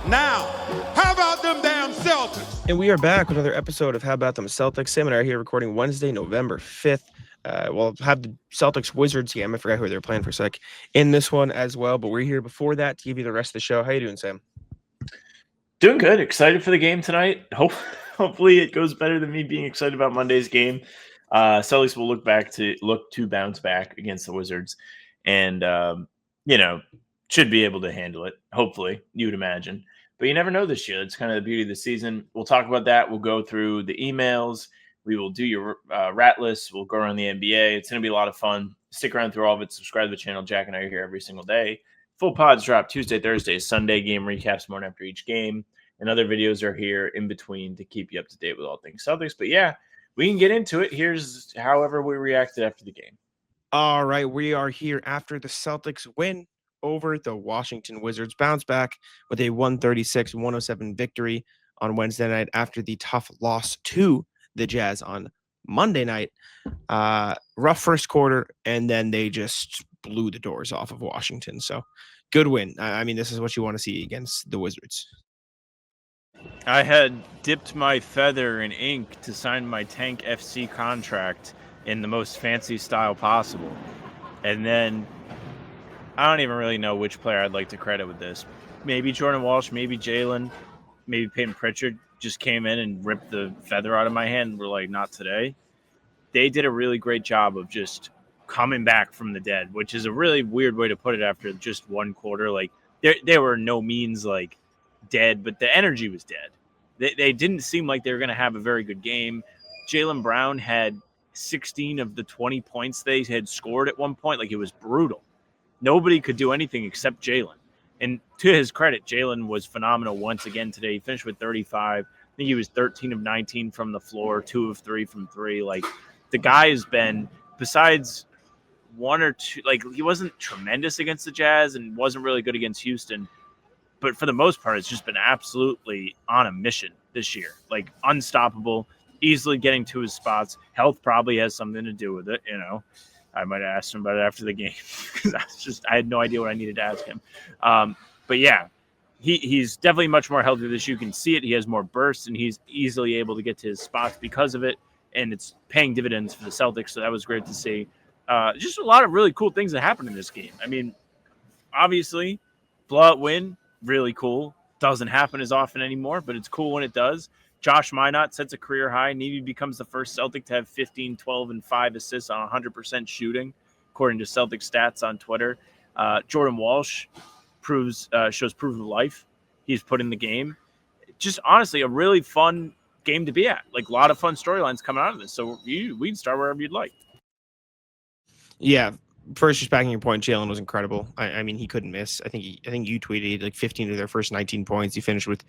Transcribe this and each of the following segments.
Now, how about them damn Celtics? And we are back with another episode of How About Them Celtics. Sam and I are here recording Wednesday, November 5th. We'll have the Celtics Wizards game. I forgot who they were playing for a sec in this one as well, but we're here before that to give you the rest of the show. How you doing, Sam? Doing good. Excited for the game tonight. Hopefully it goes better than me being excited about Monday's game. Celtics will look to bounce back against the Wizards, and should be able to handle it. Hopefully, you would imagine. But you never know this year. It's kind of the beauty of the season. We'll talk about that. We'll go through the emails. We will do your rat list. We'll go around the NBA. It's going to be a lot of fun. Stick around through all of it. Subscribe to the channel. Jack and I are here every single day. Full pods drop Tuesday, Thursday, Sunday game recaps morning after each game. And other videos are here in between to keep you up to date with all things Celtics. But yeah, we can get into it. Here's however we reacted after the game. All right, we are here after the Celtics win over the Washington Wizards, bounce back with a 136-107 victory on Wednesday night after the tough loss to the Jazz on Monday night. Rough first quarter, and then they just blew the doors off of Washington. So good win. I mean, this is what you want to see against the Wizards. I had dipped my feather in ink to sign my Tank FC contract in the most fancy style possible. And then I don't even really know which player I'd like to credit with this. Maybe Jordan Walsh, maybe Jaylen, maybe Payton Pritchard just came in and ripped the feather out of my hand. We're like, not today. They did a really great job of just coming back from the dead, which is a really weird way to put it after just one quarter. Like they were no means like dead, but the energy was dead. They didn't seem like they were going to have a very good game. Jaylen Brown had 16 of the 20 points they had scored at one point. Like, it was brutal. Nobody could do anything except Jaylen. And to his credit, Jaylen was phenomenal once again today. He finished with 35. I think he was 13 of 19 from the floor, 2 of 3 from 3. Like, the guy has been, besides one or two, like, he wasn't tremendous against the Jazz and wasn't really good against Houston. But for the most part, it's just been absolutely on a mission this year. Like, unstoppable, easily getting to his spots. Health probably has something to do with it, you know. I might have asked him about it after the game because I had no idea what I needed to ask him. But yeah, he's definitely much more healthy this year. You can see it. He has more bursts, and he's easily able to get to his spots because of it. And it's paying dividends for the Celtics, so that was great to see. Just a lot of really cool things that happened in this game. I mean, obviously, blowout win, really cool. Doesn't happen as often anymore, but it's cool when it does. Josh Minott sets a career high. Neemias becomes the first Celtic to have 15, 12, and 5 assists on 100% shooting, according to Celtic stats on Twitter. Jordan Walsh shows proof of life. He's put in the game. Just honestly, a really fun game to be at. Like, a lot of fun storylines coming out of this. So we can start wherever you'd like. Yeah. First, just backing your point, Jaylen was incredible. I mean, he couldn't miss. I think you tweeted like 15 of their first 19 points. He finished with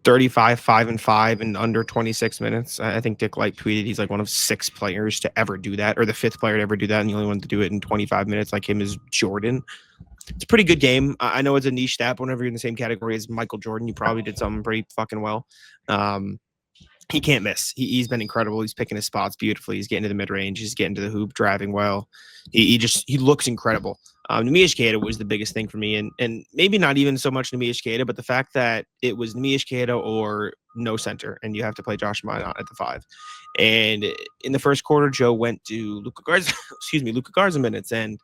35, 5-5 in under 26 minutes. I think Dick Light tweeted he's like one of 6 players to ever do that, or the 5th player to ever do that, and the only one to do it in 25 minutes like him is Jordan. It's a pretty good game. I know it's a niche stat, but whenever you're in the same category as Michael Jordan, you probably did something pretty fucking well. He can't miss. He's been incredible. He's picking his spots beautifully. He's getting to the mid-range. He's getting to the hoop, driving well. He looks incredible. Neemias Queta was the biggest thing for me, and maybe not even so much Neemias Queta, but the fact that it was Neemias Queta or no center, and you have to play Josh Minott at the 5. And in the first quarter, Joe went to Luka Garza minutes, and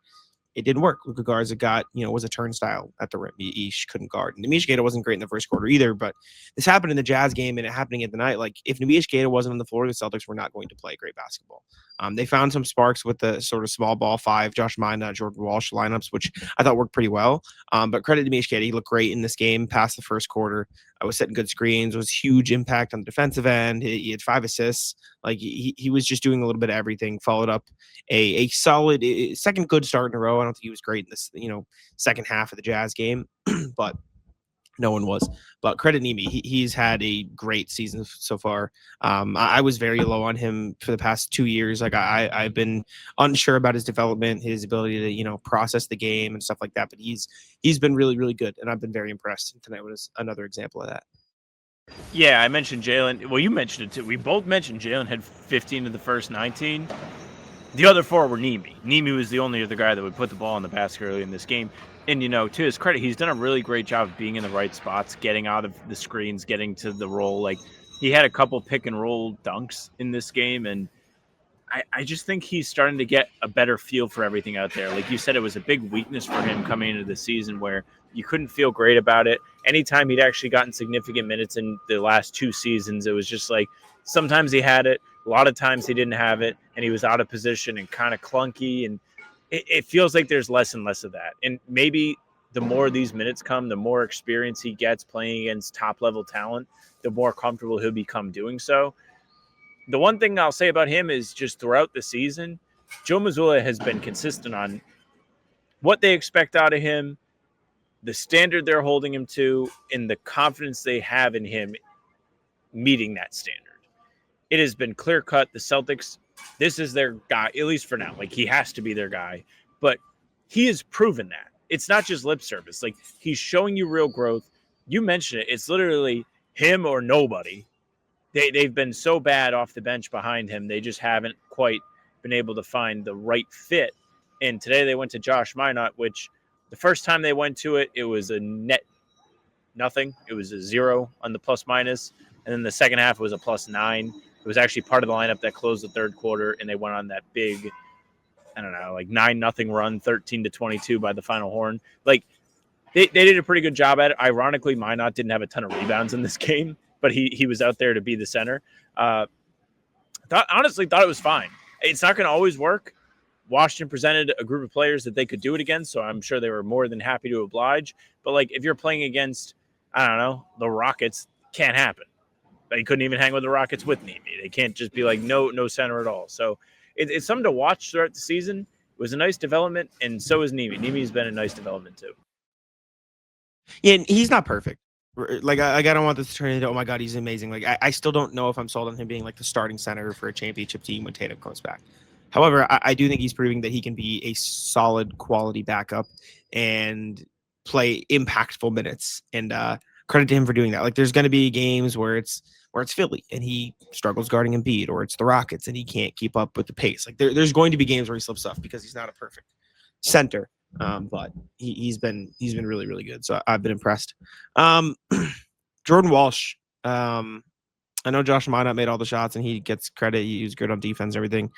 it didn't work. Luka Garza was a turnstile at the rim. He couldn't guard. Neemias Queta wasn't great in the first quarter either, but this happened in the Jazz game and it happening at the night. Like, if Neemias Queta wasn't on the floor, the Celtics were not going to play great basketball. They found some sparks with the sort of small ball 5, Josh Minott, Jordan Walsh lineups, which I thought worked pretty well. But credit to Neemias Queta. He looked great in this game past the first quarter. I was setting good screens, was huge impact on the defensive end. He had 5 assists. Like, he was just doing a little bit of everything. Followed up a solid second good start in a row. I don't think he was great in this, second half of the Jazz game, but no one was. But credit Neemi. He's had a great season so far. I was very low on him for the past 2 years. Like, I've been unsure about his development, his ability to, process the game and stuff like that. But he's been really, really good, and I've been very impressed. And tonight was another example of that. Yeah, I mentioned Jaylen. Well, you mentioned it too. We both mentioned Jaylen had 15 of the first 19. The other 4 were Neemi. Neemi was the only other guy that would put the ball in the basket early in this game. And, to his credit, he's done a really great job of being in the right spots, getting out of the screens, getting to the roll. Like, he had a couple pick and roll dunks in this game, and I just think he's starting to get a better feel for everything out there. Like you said, it was a big weakness for him coming into the season where you couldn't feel great about it. Anytime he'd actually gotten significant minutes in the last 2 seasons, it was just like sometimes he had it, a lot of times he didn't have it, and he was out of position and kind of clunky. And it feels like there's less and less of that. And maybe the more these minutes come, the more experience he gets playing against top-level talent, the more comfortable he'll become doing so. The one thing I'll say about him is just throughout the season, Joe Mazzulla has been consistent on what they expect out of him, the standard they're holding him to, and the confidence they have in him meeting that standard. It has been clear-cut. The Celtics, this is their guy, at least for now. Like, he has to be their guy. But he has proven that. It's not just lip service. Like, he's showing you real growth. You mentioned it. It's literally him or nobody. They've been so bad off the bench behind him. They just haven't quite been able to find the right fit. And today they went to Josh Minot, which the first time they went to it, it was a net nothing. It was a 0 on the plus minus. And then the second half was a +9. It was actually part of the lineup that closed the third quarter, and they went on that big, 9-0 run, 13-22 by the final horn. Like, they did a pretty good job at it. Ironically, Minot didn't have a ton of rebounds in this game, but he was out there to be the center. Honestly thought it was fine. It's not going to always work. Washington presented a group of players that they could do it against, so I'm sure they were more than happy to oblige. But, like, if you're playing against, the Rockets, can't happen. They couldn't even hang with the Rockets with Neemi. They can't just be like, no center at all. So it's something to watch throughout the season. It was a nice development, and so is Neemi. Neemi's been a nice development too. Yeah, and he's not perfect. Like, I don't want this to turn into, oh my God, he's amazing. Like, I still don't know if I'm sold on him being like the starting center for a championship team when Tatum comes back. However, I do think he's proving that he can be a solid quality backup and play impactful minutes. And credit to him for doing that. Like, there's going to be games where it's Philly and he struggles guarding Embiid, or it's the Rockets and he can't keep up with the pace. Like, there's going to be games where he slips up because he's not a perfect center. But he's been really, really good. So I've been impressed. Jordan Walsh. I know Josh Minot made all the shots and he gets credit. He was good on defense and everything.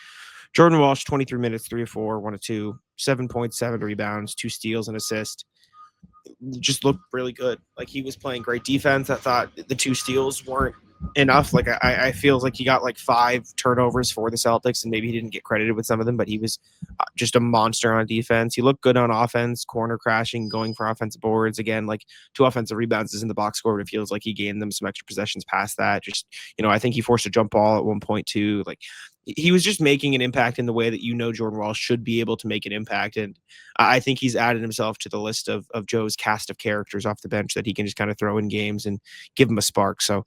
Jordan Walsh, 23 minutes, 3 of 4, 1 of 2, 7.7 rebounds, 2 steals, and assist. Just looked really good. Like, he was playing great defense. I thought the 2 steals weren't enough. Like, I feel like he got like 5 turnovers for the Celtics, and maybe he didn't get credited with some of them, but he was just a monster on defense. He looked good on offense, corner crashing, going for offensive boards. Again, like, 2 offensive rebounds is in the box score, but it feels like he gained them some extra possessions past that. Just, I think he forced a jump ball at one point too. Like, he was just making an impact in the way that Jordan Walsh should be able to make an impact. And I think he's added himself to the list of Joe's cast of characters off the bench that he can just kind of throw in games and give him a spark. So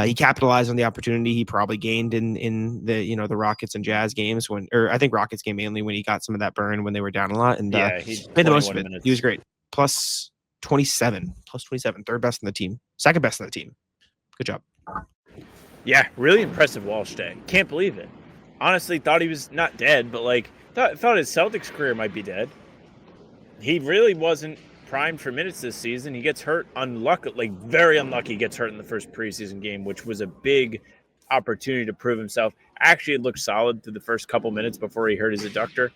he capitalized on the opportunity he probably gained in the the Rockets and Jazz games or I think Rockets game mainly when he got some of that burn when they were down a lot, and he made the most of it. He was great. Plus 27, third best in the team, second best in the team. Good job. Yeah, really impressive Walsh day. Can't believe it. Honestly, thought he was not dead, but thought his Celtics career might be dead. He really wasn't primed for minutes this season. He gets hurt, very unlucky. He gets hurt in the first preseason game, which was a big opportunity to prove himself. Actually, it looked solid through the first couple minutes before he hurt his adductor.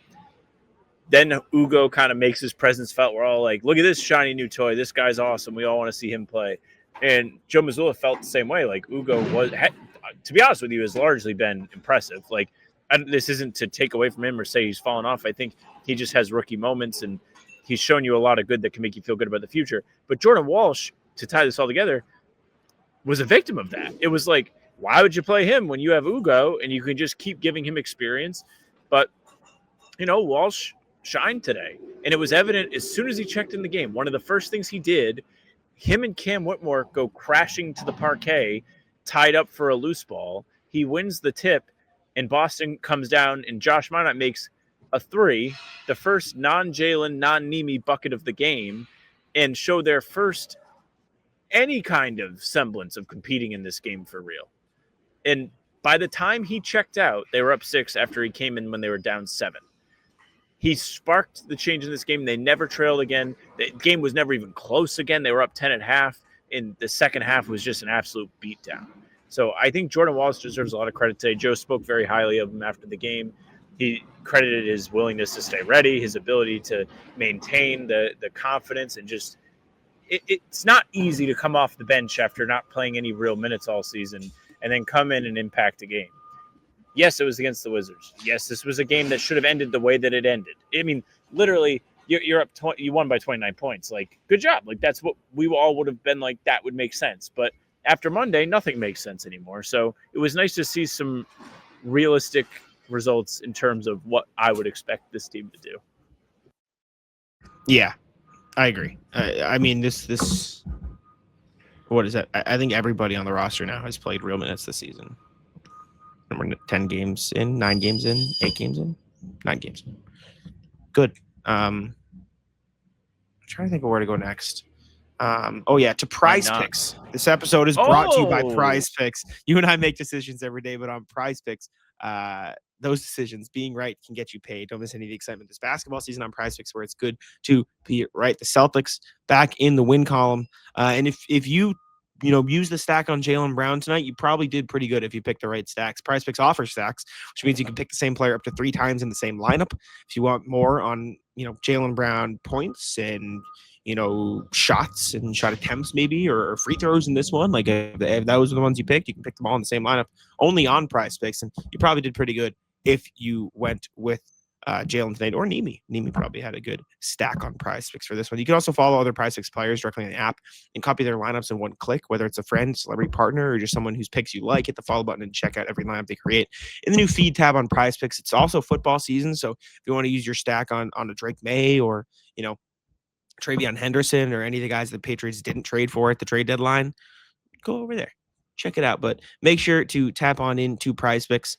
Then Ugo kind of makes his presence felt. We're all like, look at this shiny new toy. This guy's awesome. We all want to see him play. And Joe Mazzulla felt the same way. Like, Ugo to be honest with you, has largely been impressive. Like, this isn't to take away from him or say he's fallen off. I think he just has rookie moments, and he's shown you a lot of good that can make you feel good about the future. But Jordan Walsh, to tie this all together, was a victim of that. It was like, why would you play him when you have Ugo and you can just keep giving him experience? But, Walsh shined today. And it was evident as soon as he checked in the game. One of the first things he did, him and Cam Whitmore go crashing to the parquet, tied up for a loose ball. He wins the tip, and Boston comes down, and Josh Minot makes a 3, the first non-Jaylen, non-Neemi bucket of the game, and show their first any kind of semblance of competing in this game for real. And by the time he checked out, they were up 6 after he came in when they were down 7. he sparked the change in this game. They never trailed again. The game was never even close again. They were up 10 at half. In the second half was just an absolute beatdown. So I think Jordan Wallace deserves a lot of credit today. Joe spoke very highly of him after the game. He credited his willingness to stay ready, his ability to maintain the confidence, and just it's not easy to come off the bench after not playing any real minutes all season and then come in and impact a game. Yes, it was against the Wizards. Yes, this was a game that should have ended the way that it ended. I mean, literally, you're up. You won by 29 points. Like, good job. Like, that's what we all would have been like. That would make sense. But after Monday, nothing makes sense anymore. So it was nice to see some realistic results in terms of what I would expect this team to do. Yeah, I agree. I mean, this. What is that? I think everybody on the roster now has played real minutes this season. We're 10 games in, 9 games in, 8 games in, 9 games in. Good. I'm trying to think of where to go next. To PrizePicks. This episode is brought to you by PrizePicks. You and I make decisions every day, but on PrizePicks, those decisions, being right, can get you paid. Don't miss any of the excitement this basketball season on PrizePicks, where it's good to be right. The Celtics back in the win column, and if you use the stack on Jaylen Brown tonight, you probably did pretty good if you picked the right stacks. PrizePicks offers stacks, which means you can pick the same player up to 3 times in the same lineup. If you want more on, Jaylen Brown points and, shots and shot attempts maybe, or free throws in this one, like if those are the ones you picked, you can pick them all in the same lineup only on PrizePicks. And you probably did pretty good if you went with Jaylen tonight, or Neemi. Neemi probably had a good stack on PrizePicks for this one. You can also follow other PrizePicks players directly in the app and copy their lineups in one click, whether it's a friend, celebrity partner, or just someone whose picks you like. Hit the follow button and check out every lineup they create in the new feed tab on PrizePicks. It's also football season, so if you want to use your stack on a Drake May or Travion Henderson or any of the guys the Patriots didn't trade for at the trade deadline, go over there, check it out. But make sure to tap on into PrizePicks.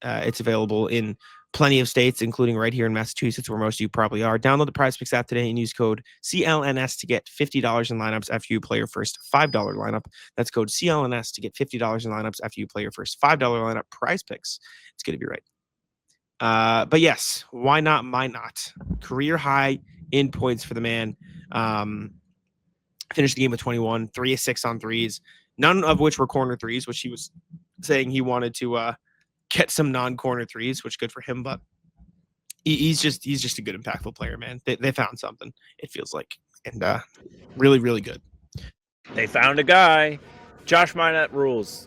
It's available in plenty of states, including right here in Massachusetts, where most of you probably are. Download the PrizePicks app today and use code CLNS to get $50 in lineups after you play your first $5 lineup. That's code CLNS to get $50 in lineups after you play your first $5 lineup. PrizePicks. It's going to be right. But yes, why not? Why not? Career high in points for the man. Finished the game with 21, 3 of 6 on threes, none of which were corner threes, which he was saying he wanted to get some non-corner threes, which good for him. But he's just a good, impactful player, man. They found something, it feels like, and really, really good. They found a guy. Josh Minott rules.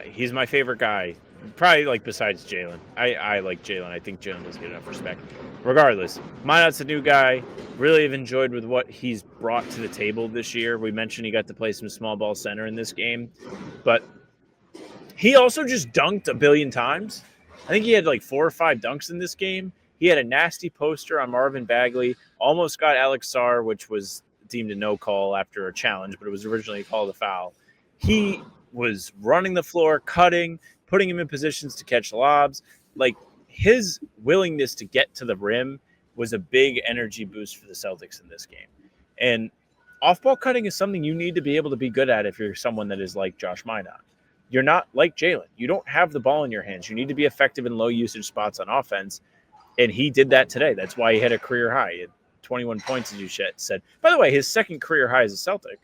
He's my favorite guy. Probably besides Jaylen. I like Jaylen. I think Jaylen doesn't get enough respect. Regardless, Minott's a new guy. Really have enjoyed with what he's brought to the table this year. We mentioned he got to play some small ball center in this game, but he also just dunked a billion times. I think he had 4 or 5 dunks in this game. He had a nasty poster on Marvin Bagley. Almost got Alex Sarr, which was deemed a no call after a challenge, but it was originally called a foul. He was running the floor, cutting, putting him in positions to catch lobs. His willingness to get to the rim was a big energy boost for the Celtics in this game. And off-ball cutting is something you need to be able to be good at if you're someone that is like Josh Minott. You're not like Jaylen. You don't have the ball in your hands. You need to be effective in low-usage spots on offense, and he did that today. That's why he had a career high. He had 21 points, as you said. By the way, his second career high as a Celtic.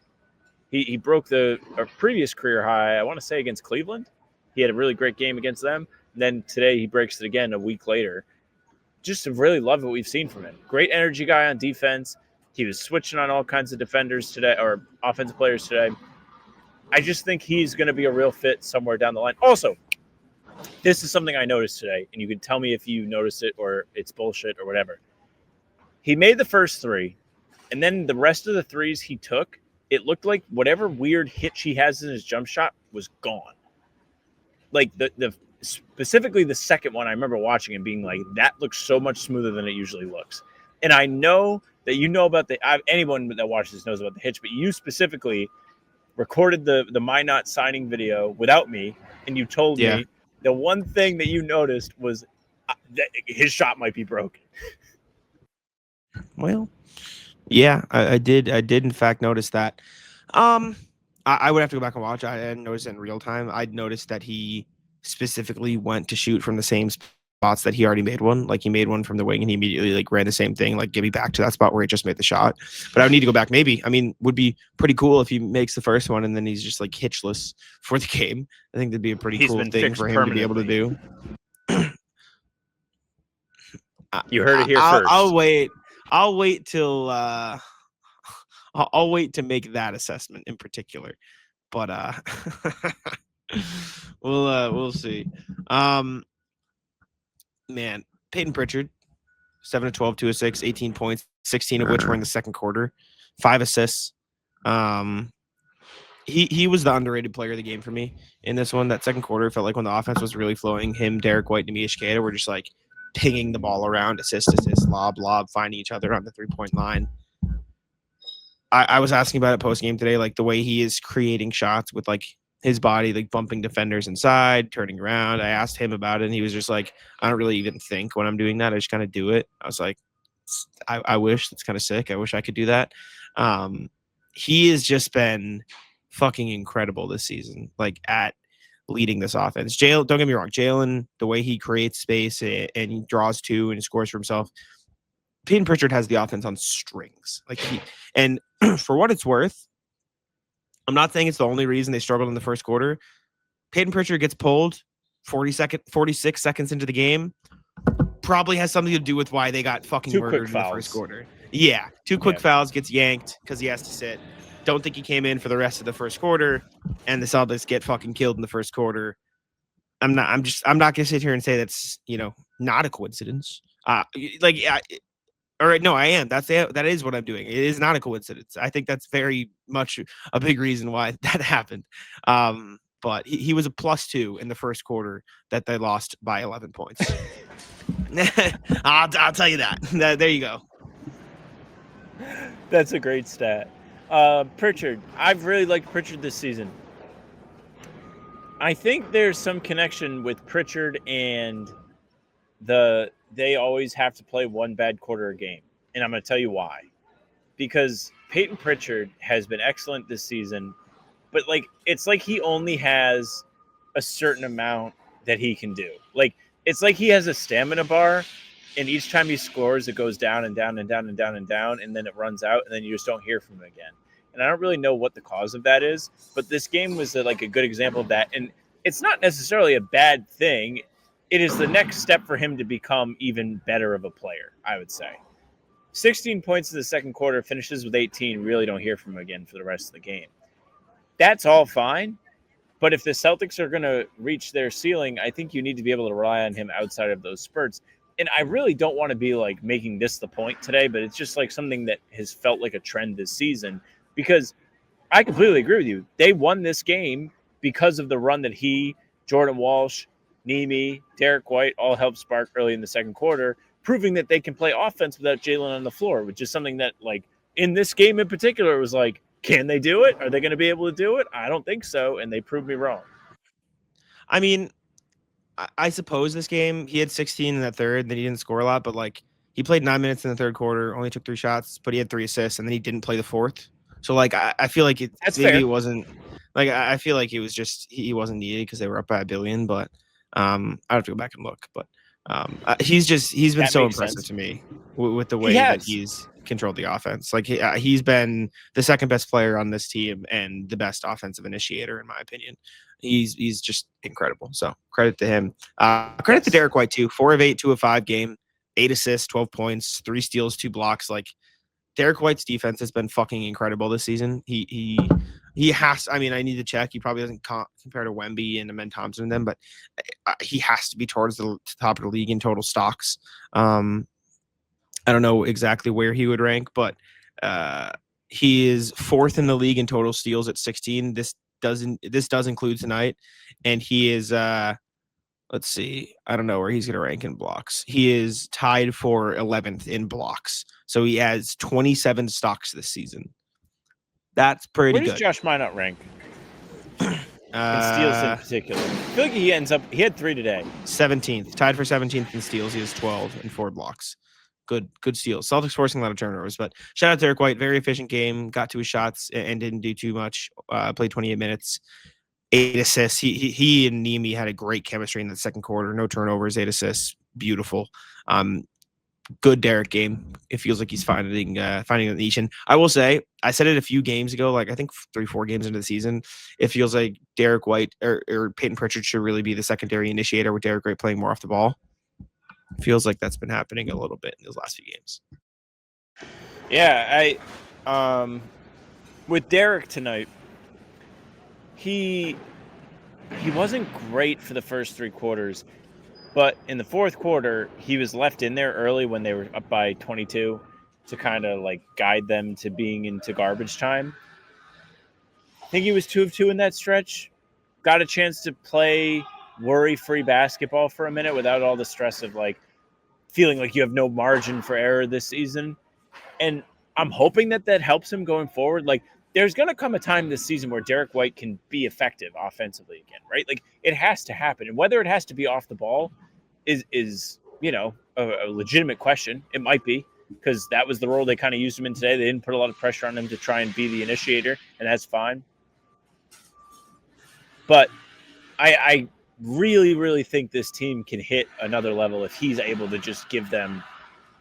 He broke the previous career high, I want to say, against Cleveland. He had a really great game against them. And then today he breaks it again a week later. Just really love what we've seen from him. Great energy guy on defense. He was switching on all kinds of defenders today, or offensive players today. I just think he's going to be a real fit somewhere down the line. Also, this is something I noticed today, and you can tell me if you noticed it or it's bullshit or whatever. He made the first 3, and then the rest of the threes he took, it looked like whatever weird hitch he has in his jump shot was gone. The specifically the second one, I remember watching and being like, that looks so much smoother than it usually looks. And I know that you know about anyone that watches this knows about the hitch, but you specifically recorded the Minott signing video without me, and you told me the one thing that you noticed was that his shot might be broken. Well, yeah, I did in fact notice that. I would have to go back and watch. I didn't notice it in real time. I'd noticed that he specifically went to shoot from the same spot spots that he already made one. Like he made one from the wing and he immediately like ran the same thing, like give me back to that spot where he just made the shot. But I would need to go back. Maybe. I mean, would be pretty cool if he makes the first one and then he's just like hitchless for the game. I think that'd be a pretty cool thing for him to be able to do. You heard it here first. I'll wait till I'll wait to make that assessment in particular. But we'll see. Man, Payton Pritchard, 7 of 12, 2 of 6, 18 points, 16 of which were in the second quarter, 5 assists. He was the underrated player of the game for me in this one. That second quarter felt like when the offense was really flowing, him, Derek White, Neemias Queta were just like pinging the ball around, assist, lob, finding each other on the 3-point line. I was asking about it post game today, like the way he is creating shots with like his body, like bumping defenders inside, turning around. I asked him about it and he was just like, I don't really even think when I'm doing that. I just kind of do it. I was like, I wish. That's kind of sick. I wish I could do that. He has just been fucking incredible this season, like at leading this offense. Don't get me wrong, Jaylen, the way he creates space and he draws two and scores for himself. Payton Pritchard has the offense on strings. And for what it's worth, I'm not saying it's the only reason they struggled in the first quarter. Payton Pritchard gets pulled 46 seconds into the game. Probably has something to do with why they got fucking murdered in the first quarter. Yeah, 2 quick fouls, gets yanked because he has to sit. Don't think he came in for the rest of the first quarter, and the Celtics get fucking killed in the first quarter. I'm not gonna sit here and say that's not a coincidence. All right, no, I am. That is what I'm doing. It is not a coincidence. I think that's very much a big reason why that happened. But he was a +2 in the first quarter that they lost by 11 points. I'll tell you that. There you go. That's a great stat. Pritchard. I've really liked Pritchard this season. I think there's some connection with Pritchard and they always have to play one bad quarter a game. And I'm going to tell you why. Because Payton Pritchard has been excellent this season, but it's like he only has a certain amount that he can do. It's like he has a stamina bar, and each time he scores, it goes down and down and down and down and down, and then it runs out, and then you just don't hear from him again. And I don't really know what the cause of that is, but this game was a good example of that. And it's not necessarily a bad thing. It is the next step for him to become even better of a player, I would say. 16 points in the second quarter, finishes with 18, really don't hear from him again for the rest of the game. That's all fine, but if the Celtics are going to reach their ceiling, I think you need to be able to rely on him outside of those spurts. And I really don't want to be making this the point today, but it's just something that has felt like a trend this season, because I completely agree with you. They won this game because of the run that he, Jordan Walsh, Neemi, Derek White all helped spark early in the second quarter, proving that they can play offense without Jaylen on the floor, which is something that, in this game in particular, it was can they do it? Are they going to be able to do it? I don't think so, and they proved me wrong. I mean, I suppose this game, he had 16 in that third, then he didn't score a lot, but, he played 9 minutes in the third quarter, only took 3 shots, but he had 3 assists, and then he didn't play the fourth. So, I feel like That's fair. It wasn't – I feel like it was just – he wasn't needed because they were up by $1 billion, but I have to go back and look. But he's been that so makes impressive sense to me with the way that he's controlled the offense. He's been the second best player on this team and the best offensive initiator, in my opinion. He's just incredible. So credit to him. Credit to Derek White too. 4 of 8, 2 of 5 game, 8 assists, 12 points, 3 steals, 2 blocks. Derek White's defense has been fucking incredible this season. He has. I mean, I need to check. He probably doesn't compare to Wemby and Amen Thompson and them, but he has to be towards the top of the league in total stocks. I don't know exactly where he would rank, but he is 4th in the league in total steals at 16. This does include tonight, and he is let's see, I don't know where he's going to rank in blocks. He is tied for 11th in blocks, so he has 27 stocks this season. That's pretty good. Where does Josh Minot rank in steals in particular? I feel like he had 3 today. 17th, tied for 17th in steals. He has 12 and 4 blocks. Good steals. Celtics forcing a lot of turnovers, but shout out to Derek White. Very efficient game. Got to his shots and didn't do too much. Played 28 minutes, 8 assists. He and Neemi had a great chemistry in the second quarter. No turnovers, 8 assists. beautiful. Good Derek game. It feels like he's finding the niche. And I will say, I said it a few games ago, like I think 3-4 games into the season, it feels like Derek White or Payton Pritchard should really be the secondary initiator with Derek White playing more off the ball. Feels like that's been happening a little bit in those last few games. Yeah, with Derek tonight, he wasn't great for the first 3 quarters. But in the fourth quarter, he was left in there early when they were up by 22 to kind of like guide them to being into garbage time. I think he was 2 of 2 in that stretch. Got a chance to play worry-free basketball for a minute without all the stress of like feeling like you have no margin for error this season. And I'm hoping that helps him going forward. Like there's going to come a time this season where Derek White can be effective offensively again, right? Like it has to happen. And whether it has to be off the ball is a legitimate question. It might be, because that was the role they kind of used him in today. They didn't put a lot of pressure on him to try and be the initiator, and that's fine. But I really, really think this team can hit another level if he's able to just give them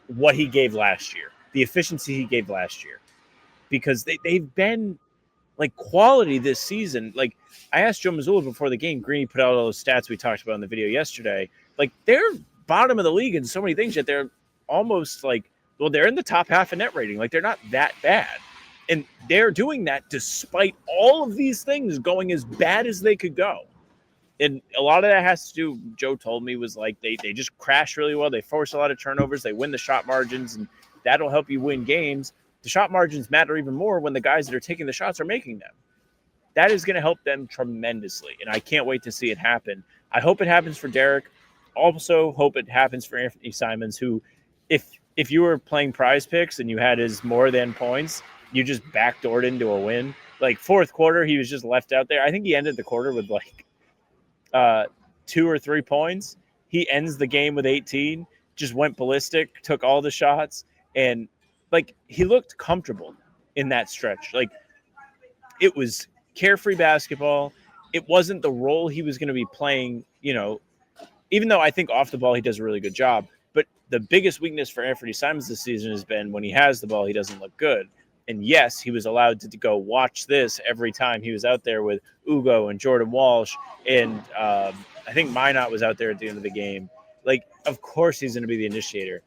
what he gave last year, the efficiency he gave last year, because they've been like quality this season. Like I asked Joe Mazzulla before the game, Greeny put out all those stats we talked about in the video yesterday. Like they're bottom of the league in so many things, yet they're almost like, well, they're in the top half of net rating. Like they're not that bad. And they're doing that despite all of these things going as bad as they could go. And a lot of that has to do, Joe told me, was like they just crash really well. They force a lot of turnovers. They win the shot margins, and that'll help you win games. The shot margins matter even more when the guys that are taking the shots are making them. That is going to help them tremendously, and I can't wait to see it happen. I hope it happens for Derek. Also hope it happens for Anthony Simons, who, if you were playing PrizePicks and you had his more than points, you just backdoored into a win. Like fourth quarter, he was just left out there. I think he ended the quarter with like 2 or 3 points. He ends the game with 18, just went ballistic, took all the shots, and like he looked comfortable in that stretch. Like it was carefree basketball. It wasn't the role he was going to be playing, even though I think off the ball he does a really good job. But the biggest weakness for Anthony Simons this season has been when he has the ball, he doesn't look good. And yes, he was allowed to go watch this every time he was out there with Ugo and Jordan Walsh. And I think Minot was out there at the end of the game. Like, of course he's going to be the initiator.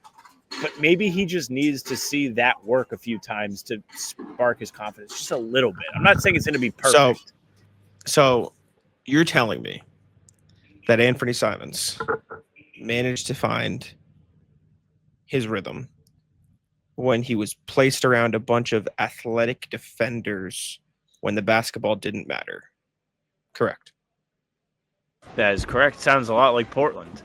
But maybe he just needs to see that work a few times to spark his confidence just a little bit. I'm not saying it's going to be perfect. So you're telling me that Anthony Simons managed to find his rhythm when he was placed around a bunch of athletic defenders when the basketball didn't matter. Correct. That is correct. Sounds a lot like Portland.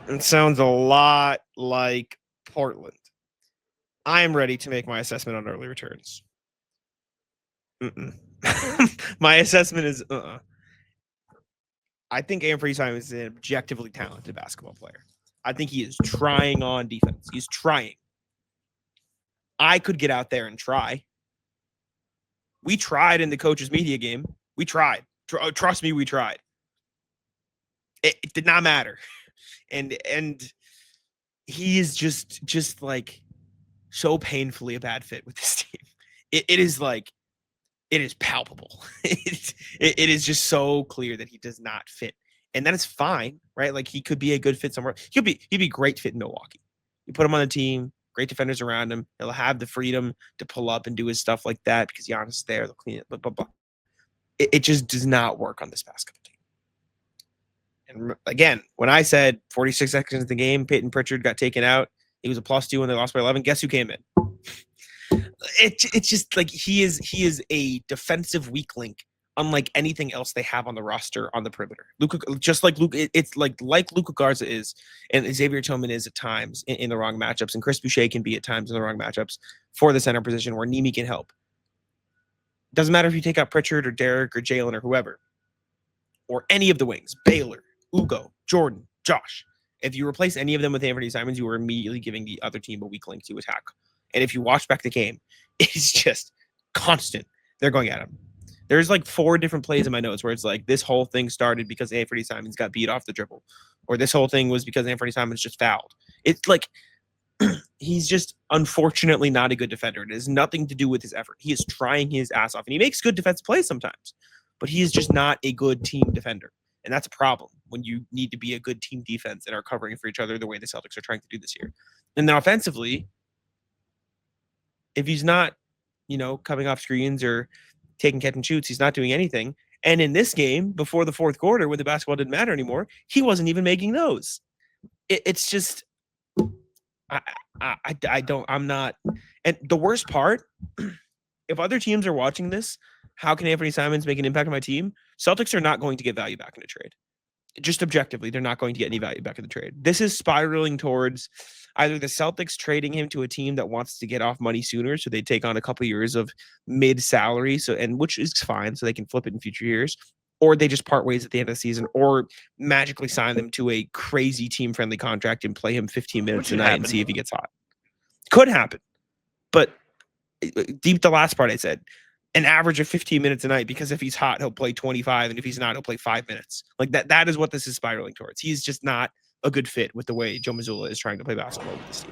It sounds a lot like Portland. I am ready to make my assessment on early returns. My assessment is I think Anthony Simons is an objectively talented basketball player. I think he is trying on defense. He's trying. I could get out there and try. We tried in the coach's media game. We tried. Trust me, we tried. It did not matter. And he is just like so painfully a bad fit with this team. It is like, it is palpable. It is just so clear that he does not fit. And that is fine, right? Like he could be a good fit somewhere. He'd be great fit in Milwaukee. You put him on the team, great defenders around him. He'll have the freedom to pull up and do his stuff like that because Giannis is there. They'll clean it, blah, blah, blah. It just does not work on this basketball team. And again, when I said 46 seconds of the game, Payton Pritchard got taken out. He was a +2 when they lost by 11. Guess who came in? It's just like he is a defensive weak link, unlike anything else they have on the roster on the perimeter. It's like Luka Garza is, and Xavier Tillman is at times in the wrong matchups, and Chris Boucher can be at times in the wrong matchups for the center position where Nemi can help. Doesn't matter if you take out Pritchard or Derek or Jaylen or whoever, or any of the wings, Baylor, Ugo, Jordan, Josh. If you replace any of them with Anthony Simons, you are immediately giving the other team a weak link to attack. And if you watch back the game, it's just constant. They're going at him. There's like 4 different plays in my notes where it's like this whole thing started because Anthony Simons got beat off the dribble, or this whole thing was because Anthony Simons just fouled. It's like he's just unfortunately not a good defender. It has nothing to do with his effort. He is trying his ass off, and he makes good defense plays sometimes, but he is just not a good team defender. And that's a problem when you need to be a good team defense and are covering for each other the way the Celtics are trying to do this year. And then offensively, if he's not, coming off screens or taking catch and shoots, he's not doing anything. And in this game, before the fourth quarter, when the basketball didn't matter anymore, he wasn't even making those. It's just, I'm not. And the worst part, if other teams are watching this, how can Anthony Simons make an impact on my team? Celtics are not going to get value back in a trade. Just objectively, they're not going to get any value back in the trade. This is spiraling towards either the Celtics trading him to a team that wants to get off money sooner, so they take on a couple years of mid-salary, which is fine, so they can flip it in future years, or they just part ways at the end of the season, or magically sign them to a crazy team-friendly contract and play him 15 minutes a night and see if he gets hot. Could happen, but deep the last part I said, an average of 15 minutes a night, because if he's hot, he'll play 25, and if he's not, he'll play 5 minutes. Like that is what this is spiraling towards. He's just not a good fit with the way Joe Mazzulla is trying to play basketball with this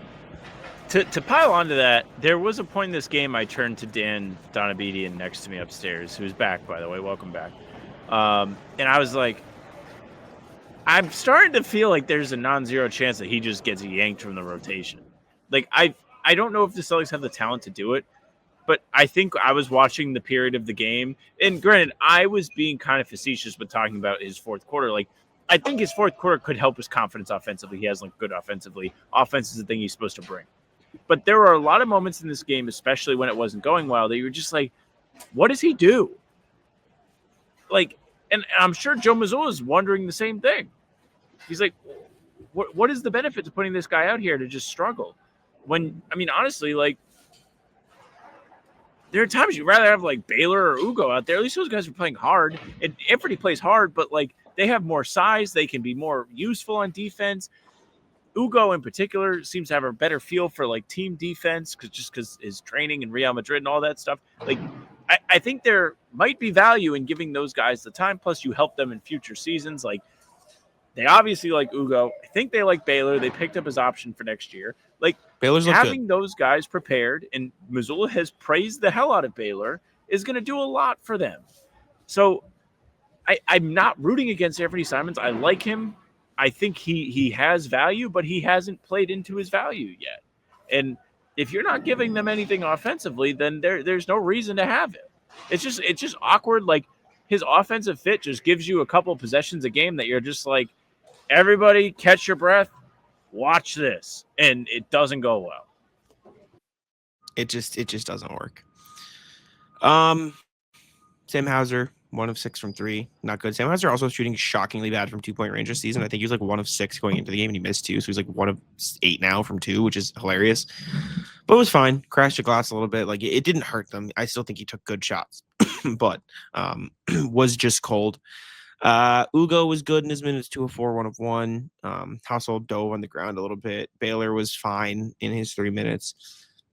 team. To pile onto that, there was a point in this game I turned to Dan Donabedian next to me upstairs, who's back, by the way. Welcome back. And I was like, I'm starting to feel like there's a non-zero chance that he just gets yanked from the rotation. Like, I don't know if the Celtics have the talent to do it, but I think I was watching the period of the game, and granted, I was being kind of facetious with talking about his fourth quarter. Like, I think his fourth quarter could help his confidence offensively. He has like good offensively. Offense is the thing he's supposed to bring. But there were a lot of moments in this game, especially when it wasn't going well, that you were just like, what does he do? Like, and I'm sure Joe Mazzulla is wondering the same thing. He's like, what is the benefit to putting this guy out here to just struggle? When, I mean, honestly, like, there are times you'd rather have like Baylor or Ugo out there. At least those guys are playing hard. And Anthony plays hard, but like they have more size. They can be more useful on defense. Ugo in particular seems to have a better feel for like team defense because his training in Real Madrid and all that stuff. Like I think there might be value in giving those guys the time. Plus you help them in future seasons. Like they obviously like Ugo. I think they like Baylor. They picked up his option for next year. Like Baylor's having those guys prepared, and Mazzulla has praised the hell out of Baylor, is going to do a lot for them. So I'm not rooting against Anthony Simons. I like him. I think he has value, but he hasn't played into his value yet. And if you're not giving them anything offensively, then there's no reason to have him. It's just awkward. Like his offensive fit just gives you a couple possessions a game that you're just like, everybody catch your breath. Watch this, and it doesn't go well. It just doesn't work. Sam Hauser, 1 of 6 from 3, not good. Sam Hauser also shooting shockingly bad from 2-point range this season. I think he was like 1 of 6 going into the game, and he missed 2, so he's like 1 of 8 now from 2, which is hilarious. But it was fine. Crashed the glass a little bit. Like it didn't hurt them. I still think he took good shots, but was just cold. Ugo was good in his minutes, 2 of 4, 1 of 1. Household dove on the ground a little bit. Baylor was fine in his 3 minutes.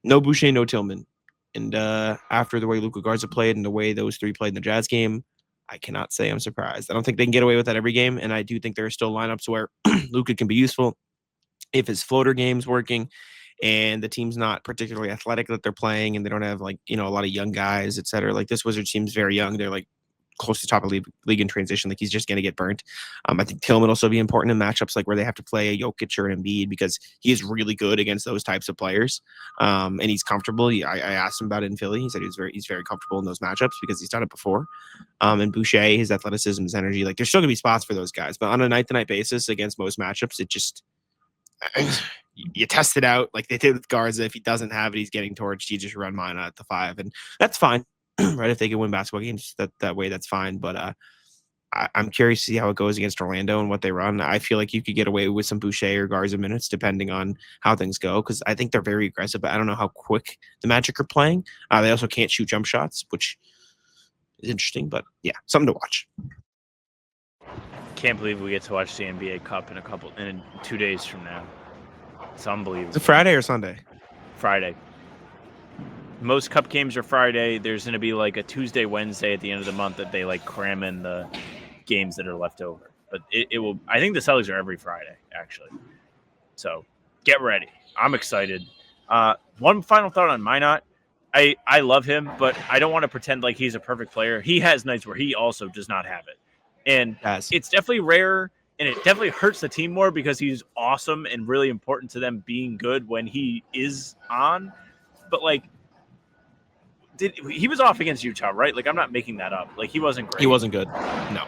No Boucher, no Tillman. And after the way Luka Garza played and the way those 3 played in the Jazz game, I cannot say I'm surprised. I don't think they can get away with that every game, and I do think there are still lineups where Luka can be useful if his floater game's working and the team's not particularly athletic that they're playing and they don't have like, a lot of young guys, et cetera. Like this Wizards team's very young. They're like close to top of league in transition. Like he's just going to get burnt. I think Tillman will also be important in matchups like where they have to play a Jokic or an Embiid because he is really good against those types of players. And he's comfortable. I asked him about it in Philly. He said he's very comfortable in those matchups because he's done it before. And Boucher, his athleticism, his energy, like there's still gonna be spots for those guys, but on a night-to-night basis against most matchups, it just you test it out like they did with Garza. If he doesn't have it, he's getting torched. You just run mine at the 5, and that's fine. Right, if they can win basketball games that way, that's fine. But I'm curious to see how it goes against Orlando and what they run. I feel like you could get away with some Boucher or Garza minutes depending on how things go because I think they're very aggressive. But I don't know how quick the Magic are playing. They also can't shoot jump shots, which is interesting. But yeah, something to watch. Can't believe we get to watch the NBA Cup in 2 days from now. It's unbelievable. Is it Friday or Sunday? Friday. most cup games are Friday. There's going to be like a Tuesday, Wednesday at the end of the month that they like cram in the games that are left over. But it will. I think the Celtics are every Friday, actually. So get ready. I'm excited. One final thought on Minot. I love him, but I don't want to pretend like he's a perfect player. He has nights where he also does not have it. And it's definitely rare, and it definitely hurts the team more because he's awesome and really important to them being good when he is on. But, like, he was off against Utah, right? Like, I'm not making that up. Like, he wasn't great. He wasn't good. No.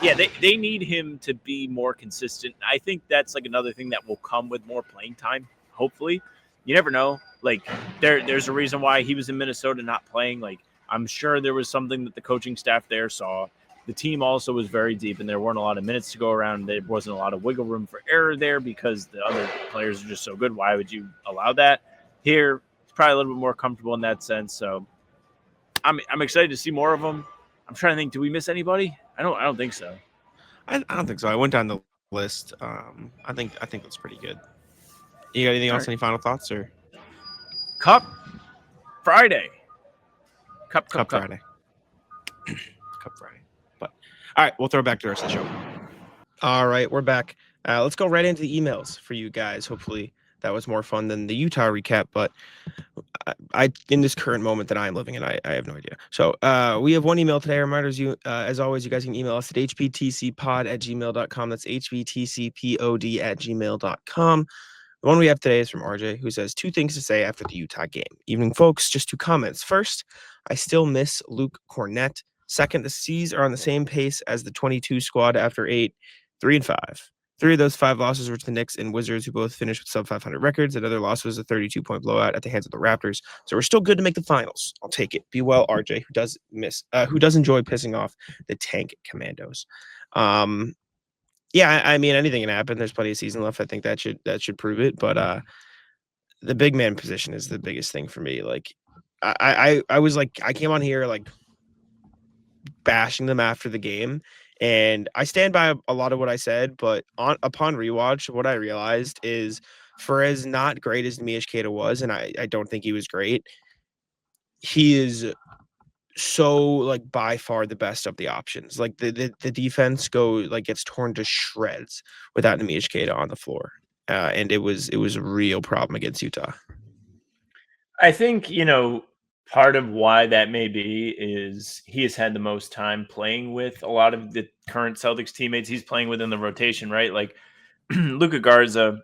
Yeah, they need him to be more consistent. I think that's like another thing that will come with more playing time, hopefully. You never know. Like there's a reason why he was in Minnesota not playing. Like I'm sure there was something that the coaching staff there saw. The team also was very deep and there weren't a lot of minutes to go around. There wasn't a lot of wiggle room for error there because the other players are just so good. Why would you allow that? Here, it's probably a little bit more comfortable in that sense. So I'm excited to see more of them. I'm trying to think, do we miss anybody? I don't think so. I don't think so. I went down the list. I think that's pretty good. You got anything else? Any final thoughts or Cup Friday? Cup Friday. Cup Friday. But all right, we'll throw it back to the rest of the show. All right, we're back. Let's go right into the emails for you guys. Hopefully that was more fun than the Utah recap, but I in this current moment that I'm living in, I have no idea. So we have one email today. Reminders, as always, you guys can email us at hbtcpod@gmail.com. That's hbtcpod@gmail.com. The one we have today is from RJ, who says 2 things to say after the Utah game. Evening, folks. Just 2 comments. First, I still miss Luke Cornett. Second, the C's are on the same pace as the 22 squad after 8, 3-5. 3 of those 5 losses were to the Knicks and Wizards, who both finished with sub-500 records. Another loss was a 32-point blowout at the hands of the Raptors. So we're still good to make the finals. I'll take it. Be well, RJ, who does enjoy pissing off the Tank Commandos. Yeah, I mean, anything can happen. There's plenty of season left. I think that should prove it. But the big man position is the biggest thing for me. Like, I was like, I came on here like bashing them after the game. And I stand by a lot of what I said, but upon rewatch, what I realized is for as not great as Neemias Queta was, and I don't think he was great, he is so like by far the best of the options. Like the defense gets torn to shreds without Neemias Queta on the floor. And it was a real problem against Utah. I think, part of why that may be is he has had the most time playing with a lot of the current Celtics teammates he's playing with in the rotation, right? Like Luka Garza,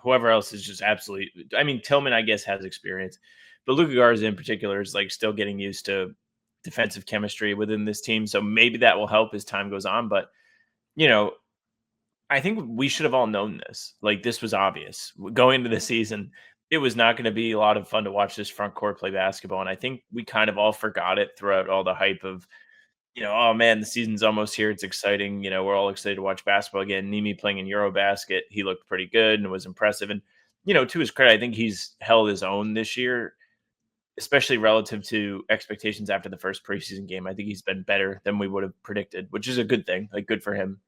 whoever else is just absolutely. I mean, Tillman, I guess, has experience, but Luka Garza in particular is like still getting used to defensive chemistry within this team. So maybe that will help as time goes on. But, I think we should have all known this. Like this was obvious going into the season. It was not going to be a lot of fun to watch this front court play basketball. And I think we kind of all forgot it throughout all the hype of, oh man, the season's almost here. It's exciting. We're all excited to watch basketball again. Nimi playing in Eurobasket. He looked pretty good and was impressive. And, to his credit, I think he's held his own this year, especially relative to expectations after the first preseason game. I think he's been better than we would have predicted, which is a good thing, like good for him.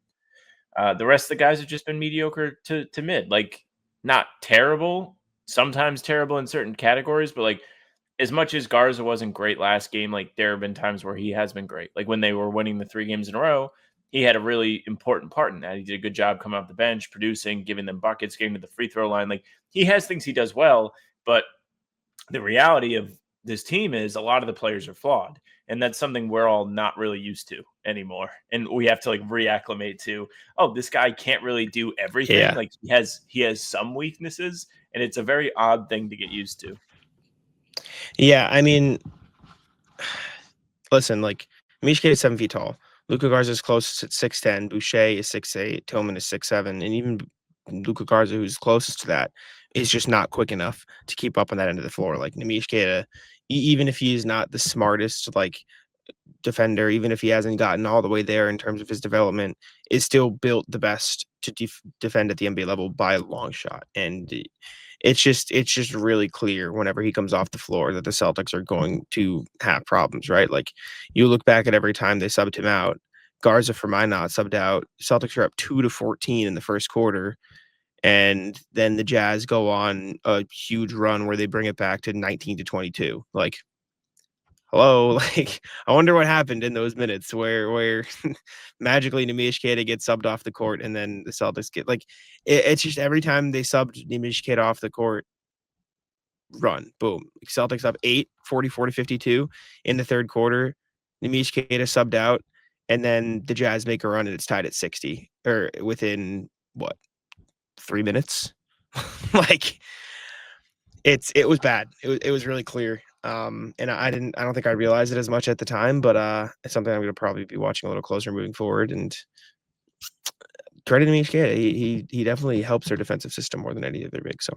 The rest of the guys have just been mediocre to mid, like not terrible, sometimes terrible in certain categories, but like as much as Garza wasn't great last game, like there have been times where he has been great. Like when they were winning the 3 games in a row, he had a really important part in that. He did a good job coming off the bench, producing, giving them buckets, getting to the free throw line. Like he has things he does well, but the reality of this team is a lot of the players are flawed. And that's something we're all not really used to anymore. And we have to like reacclimate to, this guy can't really do everything. Yeah. Like he has some weaknesses, and it's a very odd thing to get used to. Yeah, I mean, listen, like Neemias Queta is 7 feet tall. Luka Garza is closest at 6'10". Boucher is 6'8". Tillman is 6'7". And even Luka Garza, who's closest to that, is just not quick enough to keep up on that end of the floor. Like Neemias Queta, even if he is not the smartest like defender, even if he hasn't gotten all the way there in terms of his development, is still built the best to defend at the NBA level by a long shot. And it's just really clear whenever he comes off the floor that the Celtics are going to have problems, right? Like you look back at every time they subbed him out. Garza, for my not subbed out. Celtics are up 2-14 in the first quarter. and then the Jazz go on a huge run where they bring it back to 19-22. Like, hello, like I wonder what happened in those minutes where magically Neemias Queta gets subbed off the court, and then the Celtics get like it's just every time they subbed Neemias Queta off the court, run, boom. Celtics up 8, 44-52 in the third quarter. Neemias Queta subbed out, and then the Jazz make a run, and it's tied at 60 or within what 3 minutes. Like it was bad. It was really clear. And I don't think I realized it as much at the time, but it's something I'm going to probably be watching a little closer moving forward. And credit to Neemias Queta, he definitely helps their defensive system more than any other big. So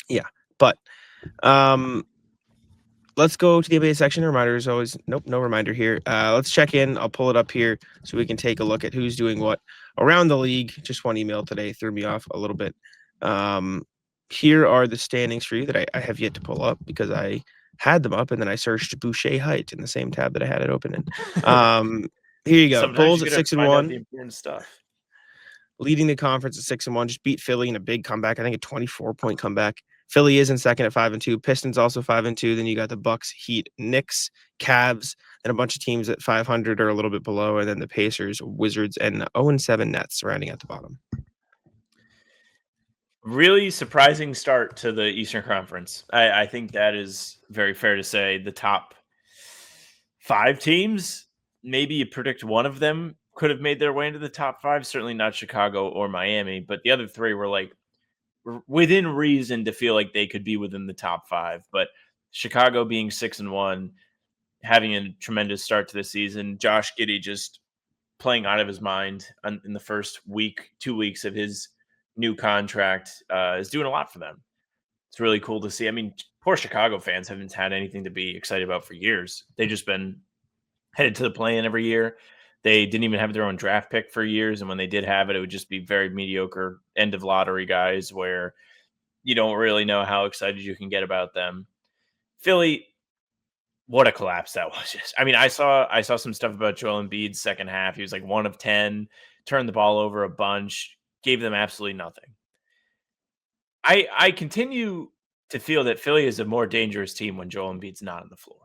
yeah, but let's go to the NBA section. Reminder is always no reminder here. Let's check in. I'll pull it up here so we can take a look at who's doing what around the league. Just one email today threw me off a little bit. Here are the standings for you that I have yet to pull up because I had them up and then I searched Boucher height in the same tab that I had it open in. Here you go. Sometimes Bulls you at gotta 6-1. find out the important stuff. Leading the conference at 6-1. Just beat Philly in a big comeback. I think a 24-point comeback. Philly is in second at 5-2. Pistons also 5-2. Then you got the Bucks, Heat, Knicks, Cavs, and a bunch of teams at 500 or a little bit below, and then the Pacers, Wizards, and 0-7 Nets rounding at the bottom. Really surprising start to the Eastern Conference. I think that is very fair to say. The top 5 teams, maybe you predict one of them could have made their way into the top 5. Certainly not Chicago or Miami, but the other 3 were like within reason to feel like they could be within the top 5. But Chicago being 6-1, having a tremendous start to the season. Josh Giddey just playing out of his mind in the first 2 weeks of his new contract is doing a lot for them. It's really cool to see. I mean, poor Chicago fans haven't had anything to be excited about for years. They've just been headed to the play-in every year. They didn't even have their own draft pick for years, and when they did have it, it would just be very mediocre end of lottery guys where you don't really know how excited you can get about them. Philly, what a collapse that was. I mean, I saw some stuff about Joel Embiid's second half. He was like 1 of 10, turned the ball over a bunch, gave them absolutely nothing. I continue to feel that Philly is a more dangerous team when Joel Embiid's not on the floor.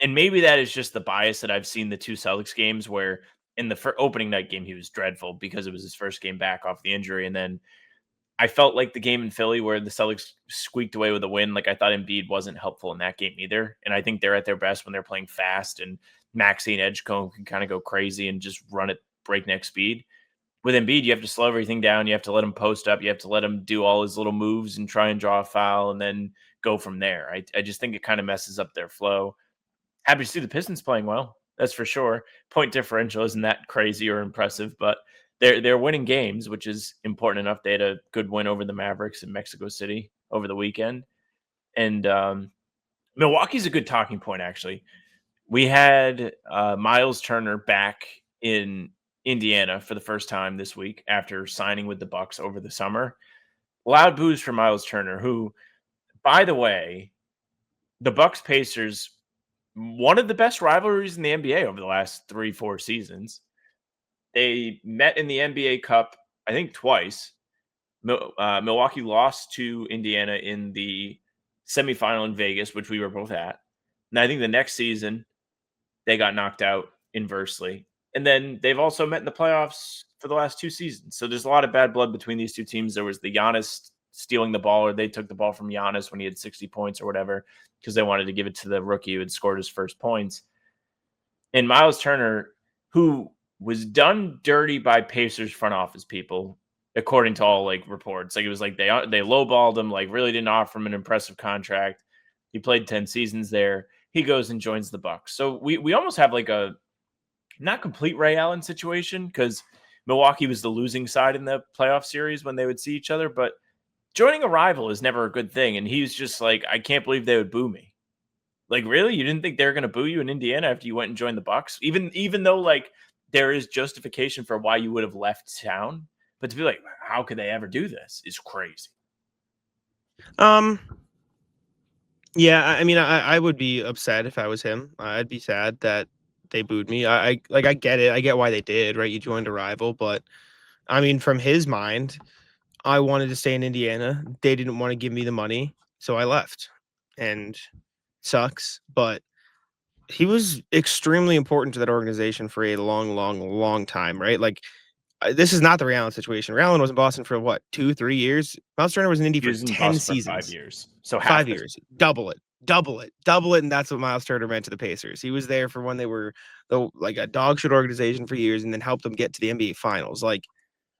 And maybe that is just the bias that I've seen the 2 Celtics games where in the opening night game, he was dreadful because it was his first game back off the injury. And then I felt like the game in Philly where the Celtics squeaked away with a win. Like I thought Embiid wasn't helpful in that game either. And I think they're at their best when they're playing fast and Maxey and Edgecombe can kind of go crazy and just run at breakneck speed. With Embiid, you have to slow everything down. You have to let him post up. You have to let him do all his little moves and try and draw a foul and then go from there. I just think it kind of messes up their flow. Happy to see the Pistons playing well. That's for sure. Point differential isn't that crazy or impressive, but they're winning games, which is important enough. They had a good win over the Mavericks in Mexico City over the weekend. And Milwaukee's a good talking point, actually. We had Miles Turner back in Indiana for the first time this week after signing with the Bucks over the summer. Loud boos for Miles Turner, who, by the way, the Bucks Pacers, one of the best rivalries in the NBA over the last 3-4 seasons. They met in the NBA Cup, I think twice. Milwaukee lost to Indiana in the semifinal in Vegas, which we were both at. And I think the next season they got knocked out inversely. And then they've also met in the playoffs for the last 2 seasons. So there's a lot of bad blood between these 2 teams. There was the Giannis stealing the ball, or they took the ball from Giannis when he had 60 points or whatever, because they wanted to give it to the rookie who had scored his first points. And Miles Turner, who was done dirty by Pacers front office people, according to all like reports. Like it was like they lowballed him, like really didn't offer him an impressive contract. He played 10 seasons there. He goes and joins the Bucks. So we almost have like a not complete Ray Allen situation because Milwaukee was the losing side in the playoff series when they would see each other. But joining a rival is never a good thing. And he's just like, I can't believe they would boo me. Like, really? You didn't think they were going to boo you in Indiana after you went and joined the Bucks? Even though like there is justification for why you would have left town. But to be like, how could they ever do this is crazy. Yeah, I mean, I would be upset if I was him. I'd be sad that they booed me. I get it. I get why they did, right? You joined a rival, but I mean, from his mind, I wanted to stay in Indiana. They didn't want to give me the money, so I left. And sucks, but he was extremely important to that organization for a long, long, long time, right? Like, this is not the Ray Allen situation. Ray Allen was in Boston for what, 2-3 years? Miles Turner was in Indy He for was in 10 Boston for 5 seasons. years. So 5 years. Double it, and that's what Miles Turner meant to the Pacers. He was there for when they were like a dog shit organization for years, and then helped them get to the NBA Finals. Like,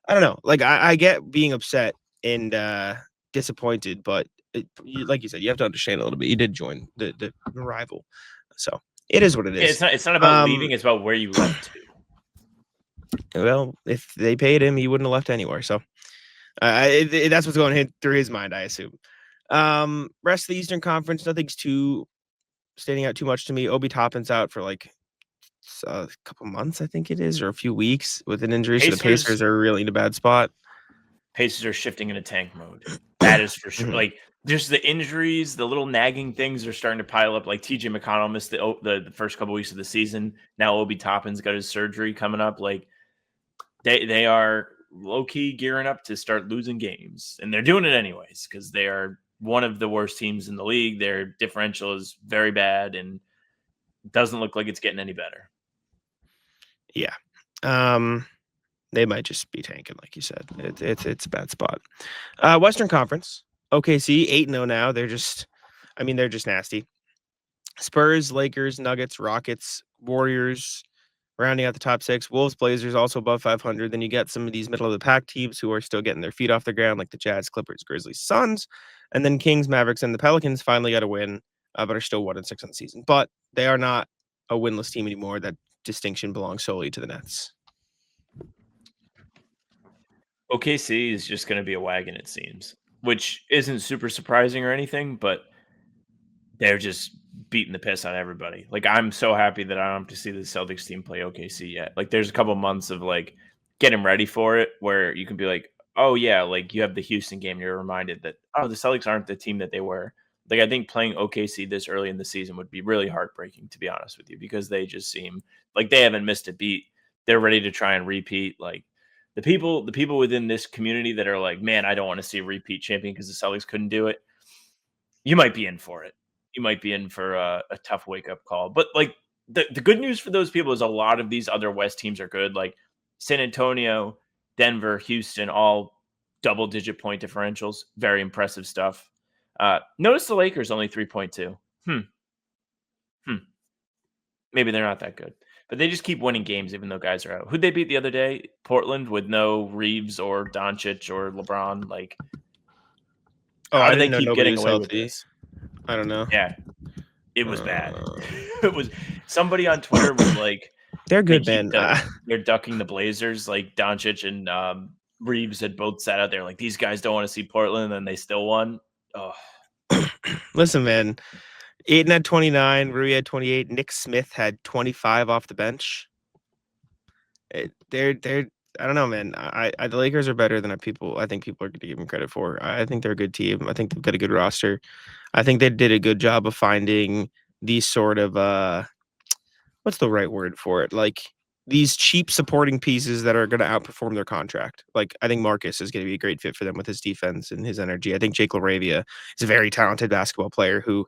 I don't know. Like, I get being upset and disappointed, but like you said, you have to understand a little bit. You did join the rival, so it is what it is. It's not about leaving. It's about where you left to. Well, if they paid him, he wouldn't have left anywhere. So that's what's going through his mind, I assume. Rest of the Eastern Conference, nothing's too standing out too much to me. Obi Toppin's out for like a couple months, I think it is, or a few weeks with an injury. So the Pacers are really in a bad spot. Pacers are shifting into tank mode. That is for sure. Mhm. Like, just the injuries, the little nagging things are starting to pile up. Like TJ McConnell missed the first couple weeks of the season. Now Obi Toppin's got his surgery coming up. Like, they are low key gearing up to start losing games, and they're doing it anyways because they are one of the worst teams in the league. Their differential is very bad and doesn't look like it's getting any better. Yeah. They might just be tanking, like you said. It's a bad spot. Western Conference, OKC 8-0 now. They're just nasty. Spurs, Lakers, Nuggets, Rockets, Warriors, rounding out the top 6. Wolves, Blazers also above 500. Then you get some of these middle of the pack teams who are still getting their feet off the ground, like the Jazz, Clippers, Grizzlies, Suns, and then Kings, Mavericks, and the Pelicans finally got a win, but are still 1-6 on the season. But they are not a winless team anymore. That distinction belongs solely to the Nets. OKC is just going to be a wagon, it seems, which isn't super surprising or anything, but they're just beating the piss on everybody. Like, I'm so happy that I don't have to see the Celtics team play OKC yet. Like, there's a couple months of like getting ready for it where you can be like, oh yeah, like you have the Houston game, you're reminded that, oh, the Celtics aren't the team that they were. Like, I think playing OKC this early in the season would be really heartbreaking, to be honest with you, because they just seem like they haven't missed a beat. They're ready to try and repeat. Like, the people within this community that are like, man, I don't want to see a repeat champion because the Celtics couldn't do it. You might be in for it. You might be in for a tough wake up call. But like, the good news for those people is a lot of these other West teams are good. Like San Antonio, Denver, Houston, all double digit point differentials. Very impressive stuff. Notice the Lakers only 3.2. Maybe they're not that good. But they just keep winning games even though guys are out. Who'd they beat the other day? Portland with no Reeves or Doncic or LeBron. Like, how do they keep getting away with this? I don't know. Yeah, it was bad. It was, somebody on Twitter was like, they're good, man. They're ducking the Blazers. Like, Doncic and Reeves had both sat out there like, these guys don't want to see Portland, and then they still won. Oh, listen, man. Ayton had 29, Rui had 28, Nick Smith had 25 off the bench. They're I don't know, man. The Lakers are better than I think people are going to give them credit for. I think they're a good team. I think they've got a good roster. I think they did a good job of finding these sort of what's the right word for it? Like, these cheap supporting pieces that are going to outperform their contract. Like, I think Marcus is going to be a great fit for them with his defense and his energy. I think Jake LaRavia is a very talented basketball player who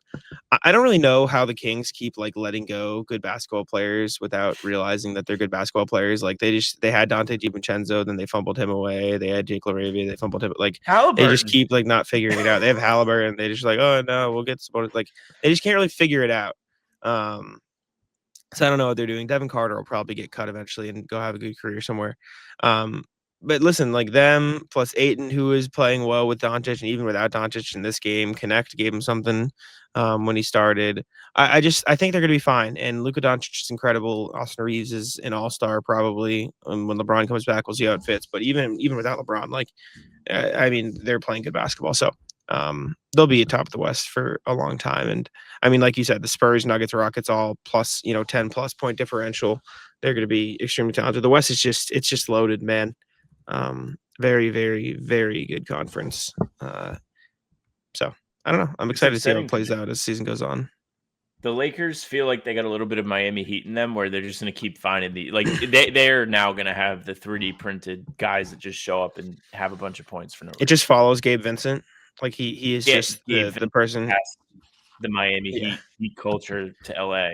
I don't really know how the Kings keep like letting go good basketball players without realizing that they're good basketball players. Like, they had Dante DiVincenzo, then they fumbled him away. They had Jake LaRavia, they fumbled him. Like, Halliburton. They just keep like not figuring it out. They have Halliburton, they just like, oh no, we'll get supported. Like, they just can't really figure it out. So I don't know what they're doing. Devin Carter will probably get cut eventually and go have a good career somewhere. But listen, like them plus Ayton, who is playing well with Doncic, and even without Doncic in this game, Connect gave him something when he started. I think they're going to be fine. And Luka Doncic is incredible. Austin Reeves is an all-star probably. When LeBron comes back, we'll see how it fits. But even without LeBron, like, I mean, they're playing good basketball. So they'll be atop the West for a long time. And I mean, like you said, the Spurs, Nuggets, Rockets, all plus, 10 plus point differential. They're going to be extremely talented. The West is just loaded, man. Very, very, very good conference. So I don't know. I'm excited to see how it plays out as the season goes on. The Lakers feel like they got a little bit of Miami Heat in them, where they're just going to keep finding they're now going to have the 3D printed guys that just show up and have a bunch of points for no reason. It just follows Gabe Vincent. Like he is just the person. The Miami Heat culture to LA.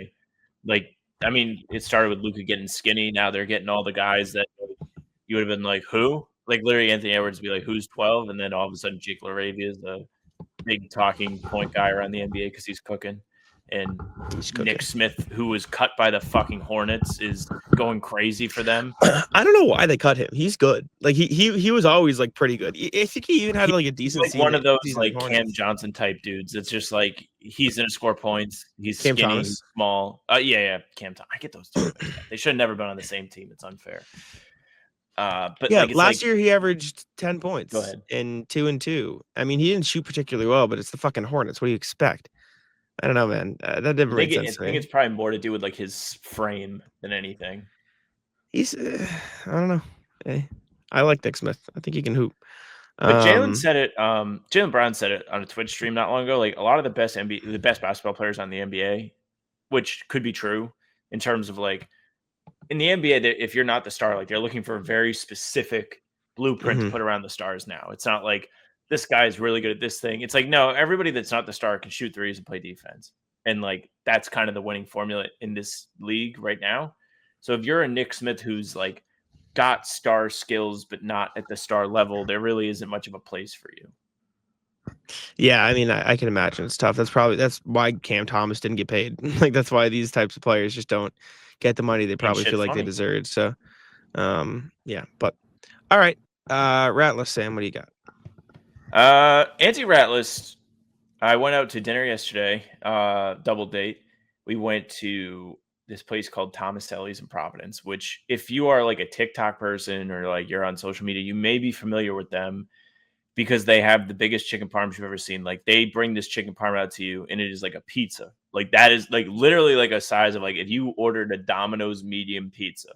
Like, I mean, it started with Luka getting skinny. Now they're getting all the guys that you would have been like, who? Like, literally, Anthony Edwards would be like, who's 12? And then all of a sudden, Jake LaRavia is the big talking point guy around the NBA because he's cooking. And Nick Smith, who was cut by the fucking Hornets, is going crazy for them. I don't know why they cut him. He's good. Like he was always like pretty good. I think he even had like a decent like season. One of those like Cam Johnson type dudes. It's just like he's gonna score points. He's Cam skinny, Thomas. He's small. Yeah, Cam Thomas. I get those two. They should have never been on the same team. It's unfair. But yeah, last year he averaged 10 points. Go ahead. In 2-2. I mean, he didn't shoot particularly well, but it's the fucking Hornets. What do you expect? I don't know, man. That didn't make sense to me. I think it's probably more to do with like his frame than anything. He's, I don't know. I like Nick Smith. I think he can hoop. But Jaylen said it. Jaylen Brown said it on a Twitch stream not long ago. Like a lot of the best basketball players on the NBA, which could be true in terms of like in the NBA, that if you're not the star, like they're looking for a very specific blueprint to put around the stars. Now it's not like this guy is really good at this thing. It's like, no, everybody that's not the star can shoot threes and play defense. And like, that's kind of the winning formula in this league right now. So if you're a Nick Smith, who's like got star skills, but not at the star level, there really isn't much of a place for you. Yeah. I mean, I can imagine it's tough. That's why Cam Thomas didn't get paid. Like, that's why these types of players just don't get the money they probably feel like they deserve. So, yeah, but all right. Ratless Sam, what do you got? Anti-Ratless, I went out to dinner yesterday, double date. We went to this place called Tomaselli's in Providence, which if you are like a TikTok person or like you're on social media, you may be familiar with them because they have the biggest chicken parms you've ever seen. Like they bring this chicken parm out to you and it is like a pizza. Like that is like literally like a size of like if you ordered a Domino's medium pizza,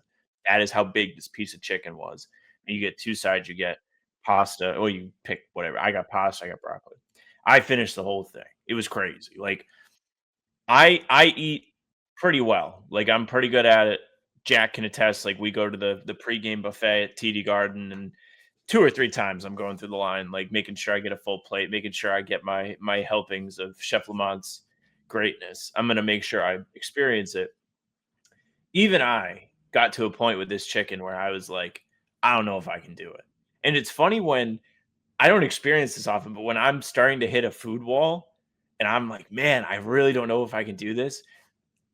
that is how big this piece of chicken was. And you get two sides, you get pasta, or you pick whatever. I got pasta, I got broccoli. I finished the whole thing. It was crazy. Like I eat pretty well. Like I'm pretty good at it. Jack can attest. Like we go to the pregame buffet at TD Garden, and 2 or 3 times I'm going through the line, like making sure I get a full plate, making sure I get my helpings of Chef Lamont's greatness. I'm gonna make sure I experience it. Even I got to a point with this chicken where I was like, I don't know if I can do it. And it's funny when I don't experience this often, but when I'm starting to hit a food wall and I'm like, man, I really don't know if I can do this,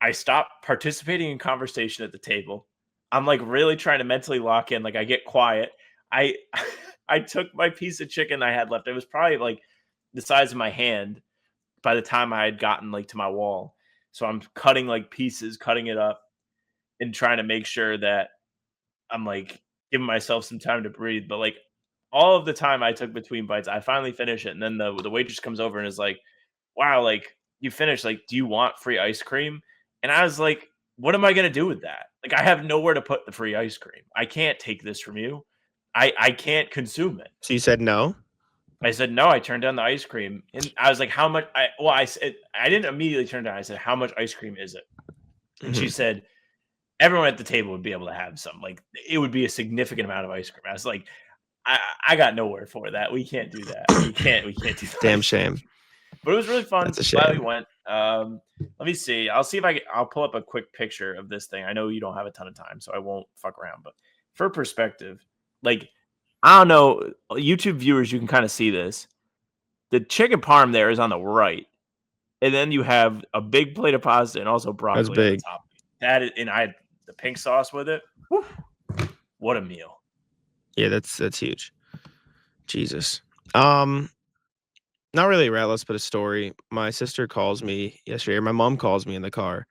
I stop participating in conversation at the table. I'm like really trying to mentally lock in. Like I get quiet. I took my piece of chicken I had left. It was probably like the size of my hand by the time I had gotten like to my wall. So I'm cutting like pieces, cutting it up and trying to make sure that I'm like giving myself some time to breathe. But like all of the time I took between bites, I finally finish it. And then the waitress comes over and is like, wow, like you finished, like, do you want free ice cream? And I was like, what am I going to do with that? Like, I have nowhere to put the free ice cream. I can't take this from you. I can't consume it. So you said no? I said, no, I turned down the ice cream. And I was like, how much? I said, I didn't immediately turn down. I said, how much ice cream is it? And she said, everyone at the table would be able to have some. Like, it would be a significant amount of ice cream. I was like, I got nowhere for that. We can't do that. We can't do that. Damn shame. But it was really fun. That's a shame. Glad we went. Let me see. I'll see if I'll pull up a quick picture of this thing. I know you don't have a ton of time, so I won't fuck around. But for perspective, like, I don't know, YouTube viewers, you can kind of see this. The chicken parm there is on the right. And then you have a big plate of pasta and also broccoli. That's big. On top. That is, and I had the pink sauce with it. Woo. What a meal. Yeah, that's huge. Jesus. Not really a ratless, but a story. My sister calls me yesterday, or my mom calls me in the car,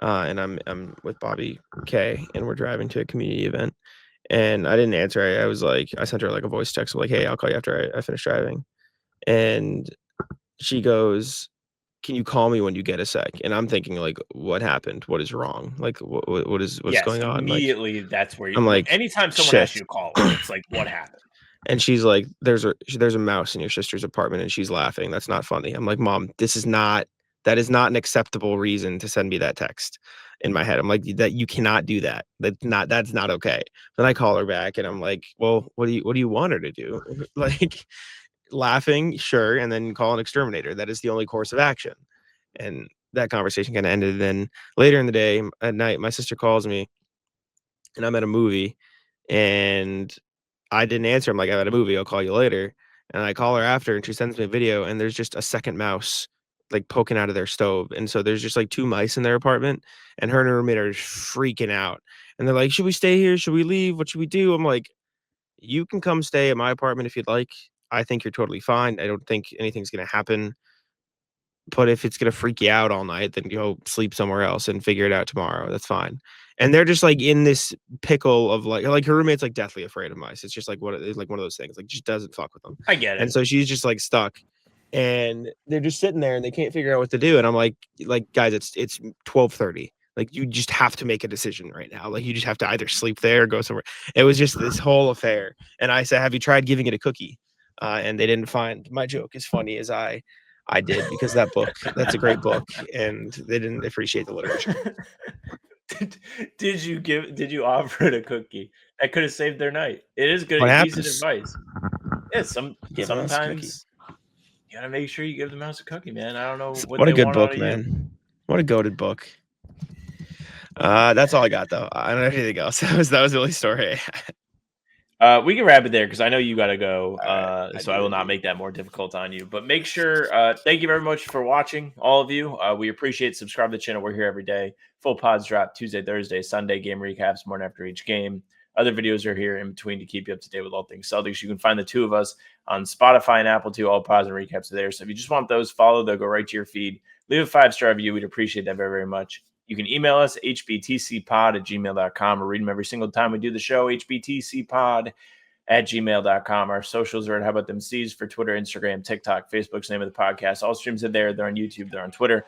and I'm with Bobby K, and we're driving to a community event. And I didn't answer. I was like, I sent her like a voice text, like, hey, I'll call you after I finish driving. And she goes, can you call me when you get a sec? And I'm thinking, like, what happened? What is wrong? Like, what's going on? Immediately, like, that's where I'm like, anytime someone shit. asks you to call, it's like, what happened? And she's like, there's a mouse in your sister's apartment, and she's laughing. That's not funny. I'm like, Mom, this is not That is not an acceptable reason to send me that text. In my head, I'm like, that you cannot do that. That's not okay. Then I call her back and I'm like, well, what do you want her to do? Like, laughing, sure, and then call an exterminator. That is the only course of action. And that conversation kind of ended. Then later in the day, at night, my sister calls me and I'm at a movie and I didn't answer. I'm like, I'm at a movie, I'll call you later. And I call her after and she sends me a video and there's just a second mouse like poking out of their stove. And so there's just like 2 mice in their apartment and her and her roommate are just freaking out. And they're like, should we stay here? Should we leave? What should we do? I'm like, you can come stay at my apartment if you'd like. I think you're totally fine. I don't think anything's going to happen. But if it's going to freak you out all night, then go sleep somewhere else and figure it out tomorrow. That's fine. And they're just like in this pickle of like her roommate's like deathly afraid of mice. It's just like it's like one of those things. Like, just doesn't fuck with them. I get it. And so she's just like stuck. And they're just sitting there and they can't figure out what to do. And I'm like guys, it's 12:30. Like, you just have to make a decision right now. Like, you just have to either sleep there or go somewhere. It was just this whole affair. And I said, have you tried giving it a cookie? And they didn't find my joke as funny as I did, because that's a great book, and they didn't appreciate the literature. Did you offer it a cookie? That could have saved their night. It is good piece of advice. Yeah, sometimes you gotta make sure you give the mouse a cookie, man. I don't know what a good book, man. What a goated book. That's all I got, though. I don't know anything else. That was the only story. We can wrap it there because I know you got to go. Right, so I will not make that more difficult on you. But make sure, thank you very much for watching, all of you. We appreciate it. Subscribe to the channel. We're here every day. Full pods drop Tuesday, Thursday, Sunday, game recaps, morning after each game. Other videos are here in between to keep you up to date with all things Celtics. You can find the 2 of us on Spotify and Apple too. All pods and recaps are there. So if you just want those, follow. They'll go right to your feed. Leave a 5-star review. We'd appreciate that very, very much. You can email us, hbtcpod@gmail.com, or read them every single time we do the show, hbtcpod@gmail.com. Our socials are at How About Them C's for Twitter, Instagram, TikTok, Facebook's name of the podcast. All streams are there. They're on YouTube. They're on Twitter.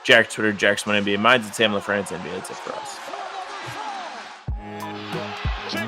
Jack's Twitter, Jack's Money NBA. Mine's at Sam LaFrance NBA. That's it for us. Check